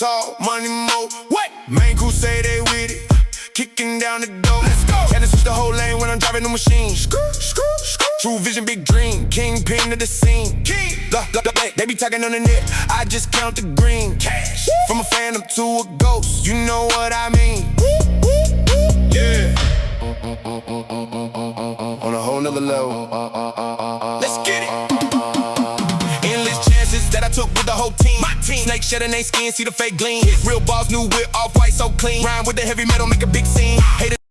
talk, money more. What? Main crew say they with it, kicking down the door. Let's go. Had to switch the whole lane when I'm driving the machine. True vision, big dream, kingpin of the scene. King. They be talking on the net, I just count the green. Cash. From a phantom to a ghost, you know what I mean. Yeah. On a whole nother level. Let's get it. Endless chances that I took with the whole team. My team. Snake shedding their skin, see the fake gleam. Real balls new with off-white so clean. Rhyme with the heavy metal, make a big scene. Haters